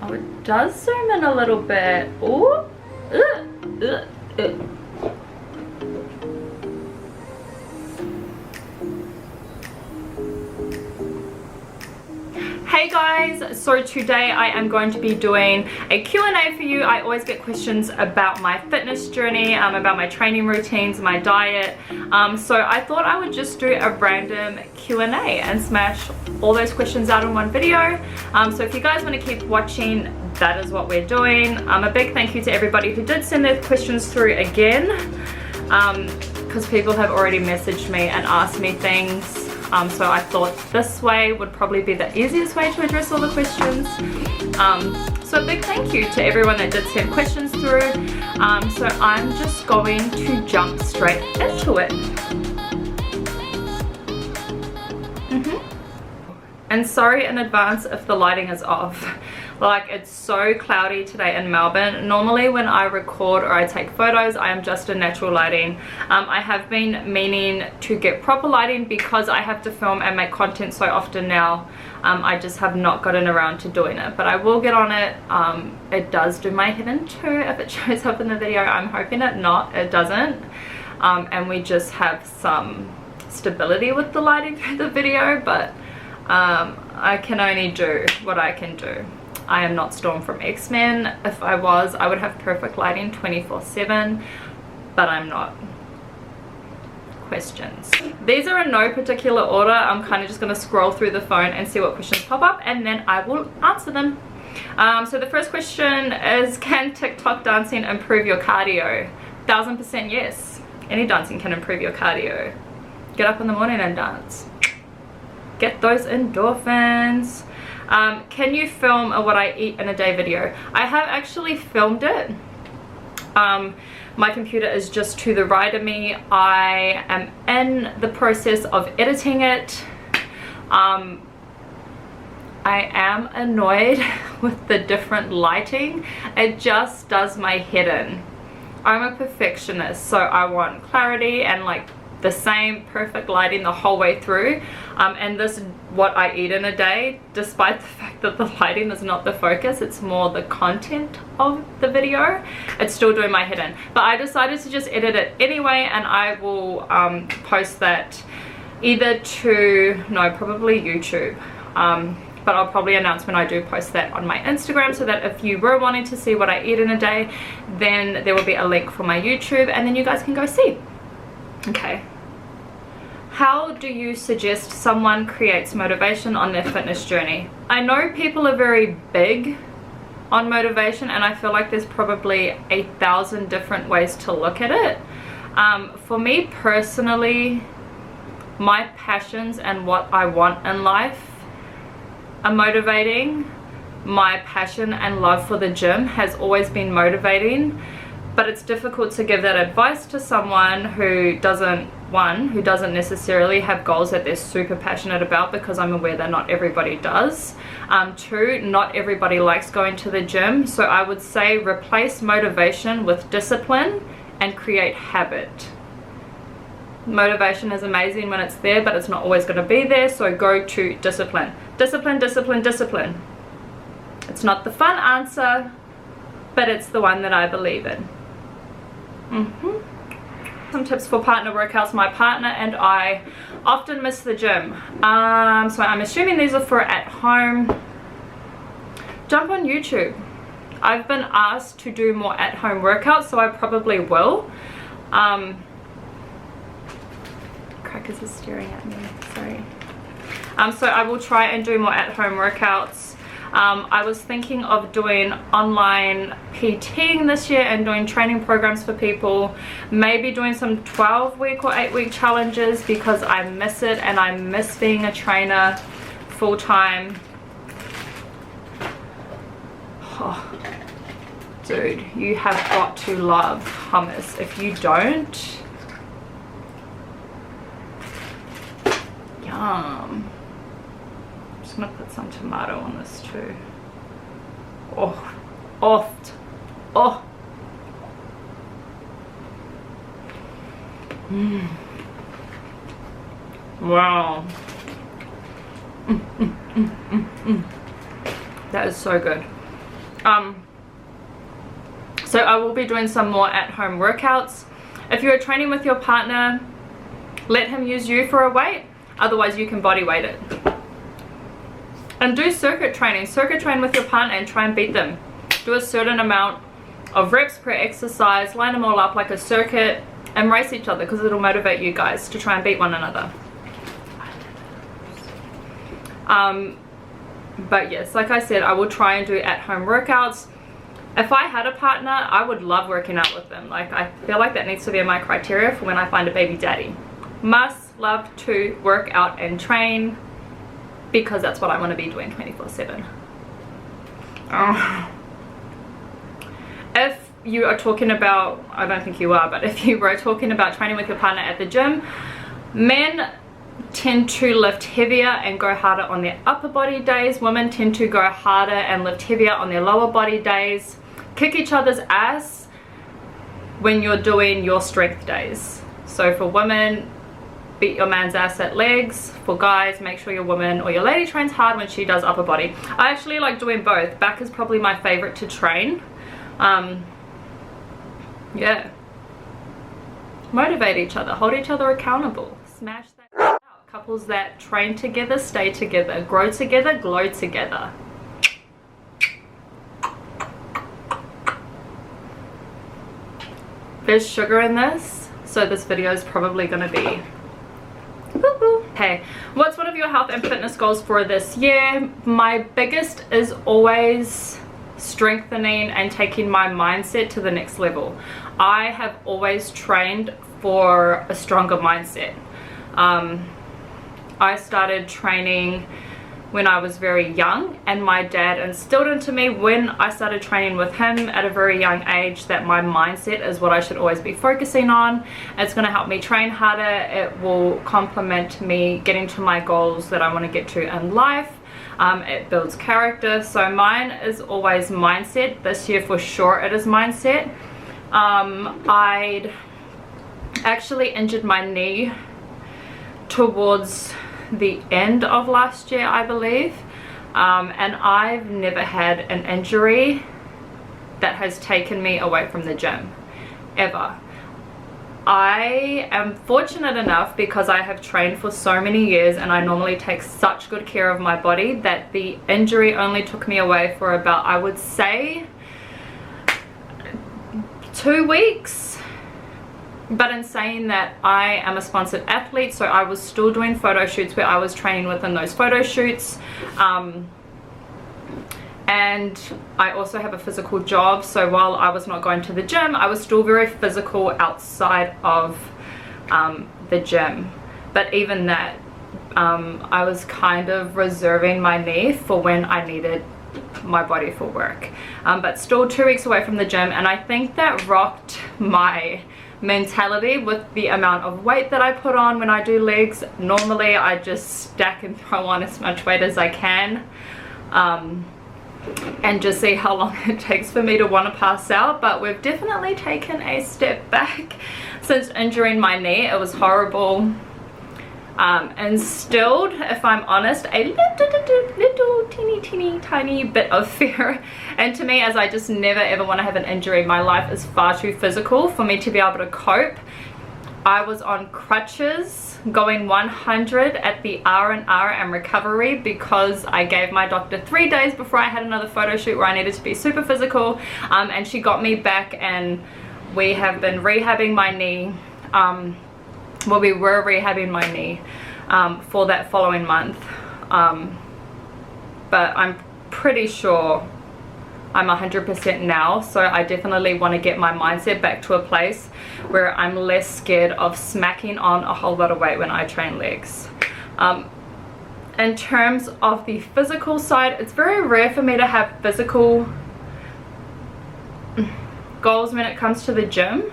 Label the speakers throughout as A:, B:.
A: Oh, it does zoom in a little bit. Ooh. Hey guys, so today I am going to be doing a Q&A for you. I always get questions about my fitness journey, about my training routines, my diet. So I thought I would just do a random Q&A and smash all those questions out in one video. So if you guys want to keep watching, that is what we're doing. A big thank you to everybody who did send their questions through again, because people have already messaged me and asked me things. So I thought this way would probably be the easiest way to address all the questions. So a big thank you to everyone that did send questions through. So I'm just going to jump straight into it. And sorry in advance if the lighting is off. Like, it's so cloudy today in Melbourne. Normally when I record or I take photos, I am just in natural lighting. I have been meaning to get proper lighting because I have to film and make content so often now. I just have not gotten around to doing it, but I will get on it. It does do my head in too if it shows up in the video. I'm hoping it doesn't. And we just have some stability with the lighting through the video, but I can only do what I can do. I am not Storm from X-Men. If I was, I would have perfect lighting 24/7, but I'm not. Questions. These are in no particular order. I'm kind of just going to scroll through the phone and see what questions pop up, and then I will answer them. So the first question is, can TikTok dancing improve your cardio? 1000% yes. Any dancing can improve your cardio. Get up in the morning and dance. Get those endorphins. Can you film a what I eat in a day video? I have actually filmed it. My computer is just to the right of me. I am in the process of editing it. I am annoyed with the different lighting. It just does my head in. I'm a perfectionist, so I want clarity and like the same perfect lighting the whole way through, and this what I eat in a day, despite the fact that the lighting is not the focus, it's more the content of the video, it's still doing my head in. But I decided to just edit it anyway, and I will post that either to, no, probably YouTube, but I'll probably announce when I do post that on my Instagram, so that if you were wanting to see what I eat in a day, then there will be a link for my YouTube, and then you guys can go see. Okay. How do you suggest someone creates motivation on their fitness journey? I know people are very big on motivation, and I feel like there's probably 1,000 different ways to look at it. For me personally, my passions and what I want in life are motivating. My passion and love for the gym has always been motivating. But it's difficult to give that advice to someone who doesn't necessarily have goals that they're super passionate about, because I'm aware that not everybody does. Two, not everybody likes going to the gym. So I would say replace motivation with discipline and create habit. Motivation is amazing when it's there, but it's not always going to be there. So go to discipline. Discipline, discipline, discipline. It's not the fun answer, but it's the one that I believe in. Some tips for partner workouts. My partner and I often miss the gym, so I'm assuming these are for at home. Jump on YouTube. I've been asked to do more at home workouts, so I probably will. Crackers is staring at me, sorry. So I will try and do more at home workouts. I was thinking of doing online PTing this year and doing training programs for people, maybe doing some 12-week or 8-week challenges, because I miss it and I miss being a trainer full-time. Oh, dude, you have got to love hummus. If you don't, yum. I'm gonna put some tomato on this too. Oh, oh. Wow. That is so good. So I will be doing some more at-home workouts. If you are training with your partner, let him use you for a weight, otherwise you can body weight it. And do circuit training. Circuit train with your partner and try and beat them. Do a certain amount of reps per exercise, line them all up like a circuit, and race each other, because it'll motivate you guys to try and beat one another. But yes, like I said, I will try and do at-home workouts. If I had a partner, I would love working out with them. Like, I feel like that needs to be my criteria for when I find a baby daddy. Must love to work out and train, because that's what I want to be doing 24/7. If you are talking about, I don't think you are, but if you were talking about training with your partner at the gym, men tend to lift heavier and go harder on their upper body days. Women tend to go harder and lift heavier on their lower body days. Kick each other's ass when you're doing your strength days. So for women, beat your man's ass at legs. For guys, make sure your woman or your lady trains hard when she does upper body. I actually like doing both. Back is probably my favorite to train. Yeah. Motivate each other, hold each other accountable, smash that out. Couples that train together, stay together, grow together, glow together. There's sugar in this, so this video is probably gonna be woo-woo. Okay, what's one of your health and fitness goals for this year? My biggest is always strengthening and taking my mindset to the next level. I have always trained for a stronger mindset. I started training when I was very young, and my dad instilled into me when I started training with him at a very young age that my mindset is what I should always be focusing on. It's going to help me train harder. It will complement me getting to my goals that I want to get to in life. It builds character. So mine is always mindset. This year for sure it is mindset. I'd actually injured my knee towards the end of last year, I believe, and I've never had an injury that has taken me away from the gym, ever. I am fortunate enough, because I have trained for so many years and I normally take such good care of my body, that the injury only took me away for about, I would say, 2 weeks. But in saying that, I am a sponsored athlete, so I was still doing photo shoots where I was training within those photo shoots. And I also have a physical job, so while I was not going to the gym, I was still very physical outside of the gym. But even that, I was kind of reserving my knee for when I needed my body for work. But still 2 weeks away from the gym, and I think that rocked my mentality with the amount of weight that I put on when I do legs. Normally I just stack and throw on as much weight as I can, and just see how long it takes for me to want to pass out. But we've definitely taken a step back since injuring my knee. It was horrible. Instilled, if I'm honest, a little teeny tiny bit of fear into me, as I just never ever want to have an injury. My life is far too physical for me to be able to cope. I was on crutches going 100 at the R&R and recovery, because I gave my doctor 3 days before I had another photo shoot where I needed to be super physical, and she got me back, and we have been rehabbing my knee. Well, we were rehabbing my knee for that following month, but I'm pretty sure I'm 100% now, so I definitely want to get my mindset back to a place where I'm less scared of smacking on a whole lot of weight when I train legs. In terms of the physical side, it's very rare for me to have physical goals when it comes to the gym.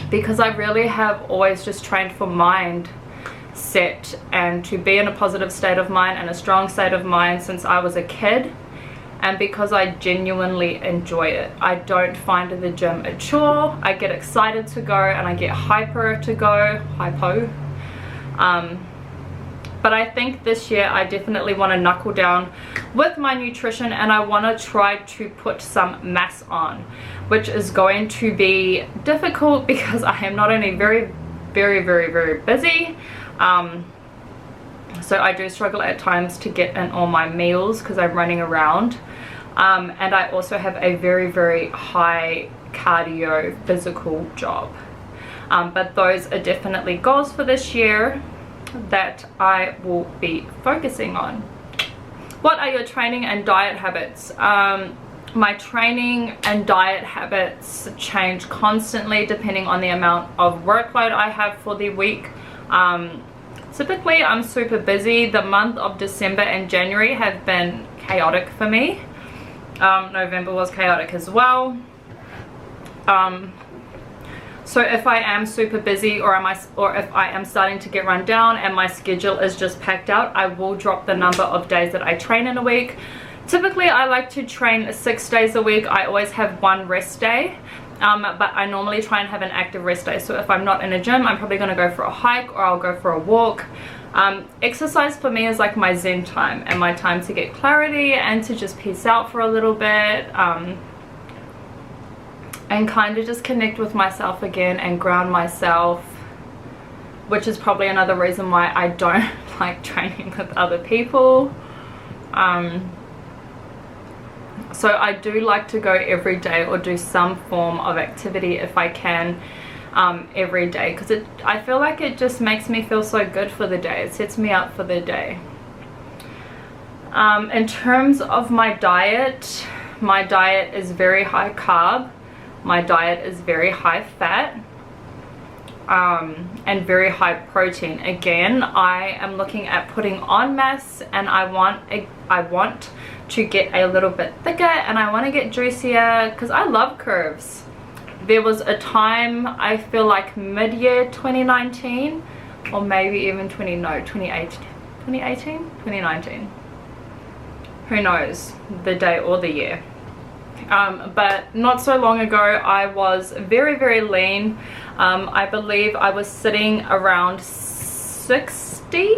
A: Because I really have always just trained for mindset and to be in a positive state of mind and a strong state of mind since I was a kid, and because I genuinely enjoy it. I don't find the gym a chore. I get excited to go and I get hyper to go, But I think this year I definitely want to knuckle down with my nutrition, and I want to try to put some mass on, which is going to be difficult because I am not only very busy, so I do struggle at times to get in all my meals because I'm running around, and I also have a very high cardio physical job, but those are definitely goals for this year that I will be focusing on. What are your training and diet habits? My training and diet habits change constantly depending on the amount of workload I have for the week. Typically I'm super busy. The month of December and January have been chaotic for me. November was chaotic as well. So if I am super busy, or if I am starting to get run down and my schedule is just packed out, I will drop the number of days that I train in a week. Typically I like to train 6 days a week. I always have one rest day, but I normally try and have an active rest day. So if I'm not in a gym, I'm probably going to go for a hike, or I'll go for a walk. Exercise for me is like my zen time and my time to get clarity and to just peace out for a little bit, and kind of just connect with myself again and ground myself, which is probably another reason why I don't like training with other people. So I do like to go every day or do some form of activity if I can, every day, because I feel like it just makes me feel so good for the day. It sets me up for the day. In terms of my diet is very high carb. My diet is very high fat, and very high protein. Again, I am looking at putting on mass, and I want to get a little bit thicker, and I want to get juicier because I love curves. There was a time, I feel like mid-year 2019, or maybe even 2019, who knows the day or the year. But not so long ago I was very lean. I believe I was sitting around 60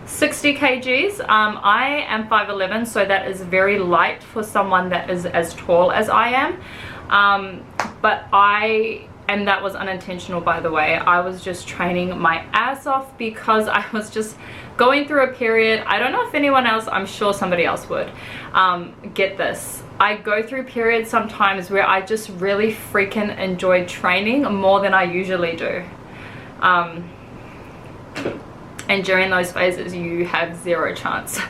A: kgs. I am 5'11", so that is very light for someone that is as tall as I am. And that was unintentional, by the way. I was just training my ass off because I was just going through a period. I don't know if anyone else, I'm sure somebody else would get this. I go through periods sometimes where I just really freaking enjoy training more than I usually do. And during those phases you have zero chance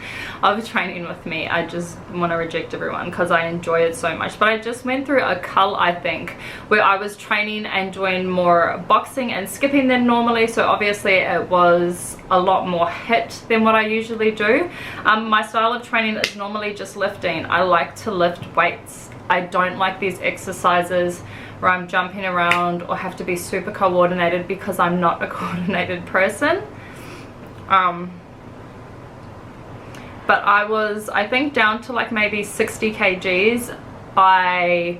A: of training with me. I just want to reject everyone because I enjoy it so much. But I just went through a cull, I think, where I was training and doing more boxing and skipping than normally, so obviously it was a lot more hit than what I usually do. My style of training is normally just lifting. I like to lift weights. I don't like these exercises where I'm jumping around or have to be super coordinated, because I'm not a coordinated person. But I was, I think, down to like maybe 60 kgs. I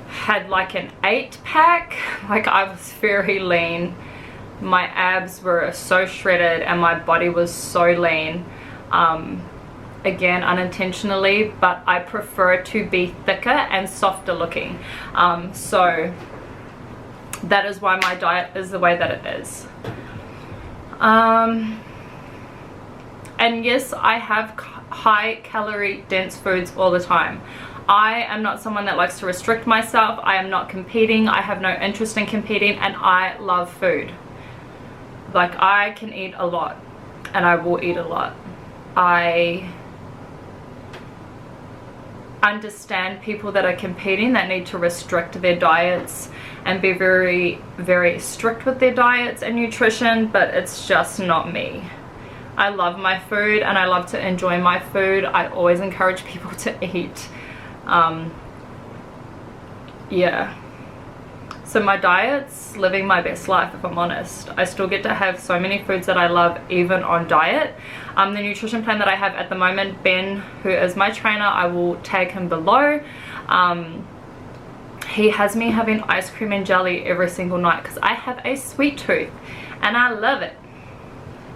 A: had like an 8-pack. Like, I was very lean. My abs were so shredded and my body was so lean. Again, unintentionally, but I prefer to be thicker and softer looking. So that is why my diet is the way that it is. And yes, I have high calorie dense foods all the time. I am not someone that likes to restrict myself. I am not competing. I have no interest in competing, and I love food. Like, I can eat a lot, and I will eat a lot. I understand people that are competing that need to restrict their diets and be very strict with their diets and nutrition, but it's just not me. I love my food and I love to enjoy my food. I always encourage people to eat. Yeah, so my diet's living my best life, if I'm honest. I still get to have so many foods that I love even on diet. The nutrition plan that I have at the moment, Ben, who is my trainer, I will tag him below. He has me having ice cream and jelly every single night because I have a sweet tooth and I love it.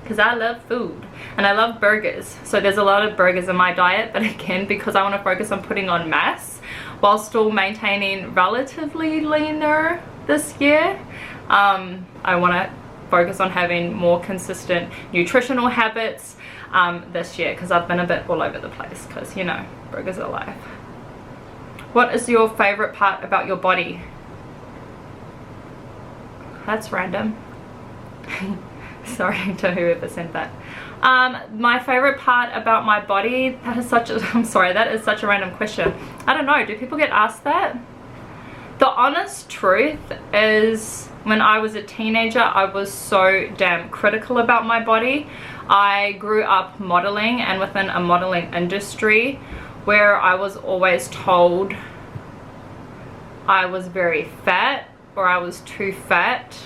A: because I love food and I love burgers. So there's a lot of burgers in my diet, but again, because I want to focus on putting on mass while still maintaining relatively leaner this year, I want to focus on having more consistent nutritional habits this year, because I've been a bit all over the place, because you know, burgers are life. What is your favorite part about your body? That's random. Sorry to whoever sent that. My favorite part about my body, that is such a, I'm sorry, that is such a random question. I don't know, do people get asked that? The honest truth is, when I was a teenager, I was so damn critical about my body. I grew up modeling and within a modeling industry where I was always told I was very fat or I was too fat.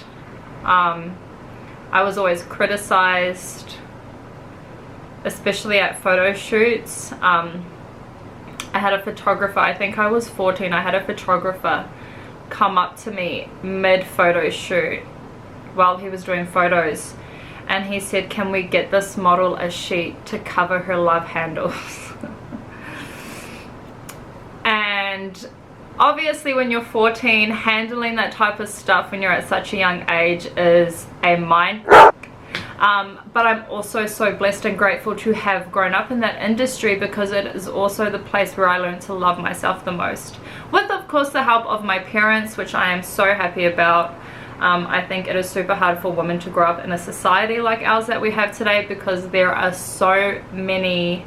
A: I was always criticized, especially at photo shoots. I had a photographer, I think I was 14, I had a photographer come up to me mid photo shoot while he was doing photos, and he said, can we get this model a sheet to cover her love handles? And obviously when you're 14, handling that type of stuff when you're at such a young age is a mind but I'm also so blessed and grateful to have grown up in that industry, because it is also the place where I learned to love myself the most, with of course the help of my parents, which I am so happy about. I think it is super hard for women to grow up in a society like ours that we have today, because there are so many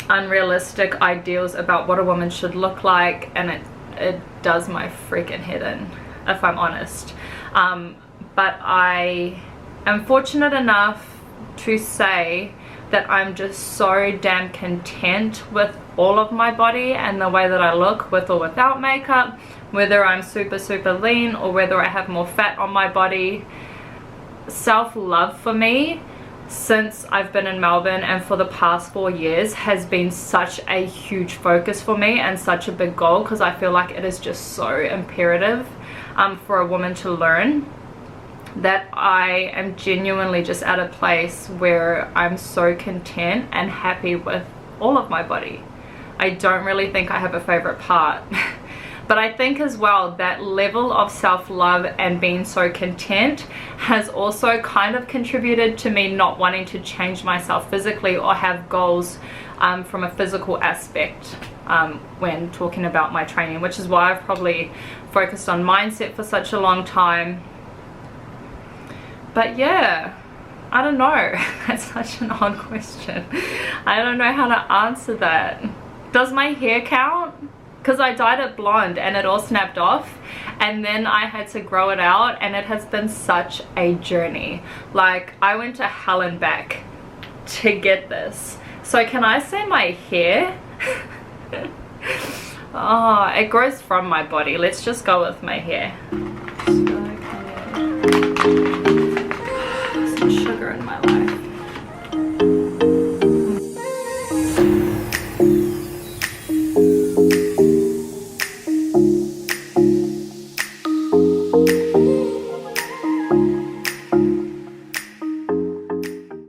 A: unrealistic ideals about what a woman should look like, and it does my freaking head in, if I'm honest. But I am fortunate enough to say that I'm just so damn content with all of my body and the way that I look, with or without makeup, whether I'm super lean or whether I have more fat on my body. Self-love for me, since I've been in Melbourne and for the past 4 years, has been such a huge focus for me and such a big goal, because I feel like it is just so imperative for a woman to learn, that I am genuinely just at a place where I'm so content and happy with all of my body. I don't really think I have a favorite part. But I think as well that level of self-love and being so content has also kind of contributed to me not wanting to change myself physically or have goals from a physical aspect when talking about my training, which is why I've probably focused on mindset for such a long time. But yeah, I don't know. That's such an odd question. I don't know how to answer that. Does my hair count? Because I dyed it blonde and it all snapped off, and then I had to grow it out, and it has been such a journey. Like, I went to hell and back to get this. So can I say my hair? Oh, it grows from my body. Let's just go with my hair. Some sugar in my life.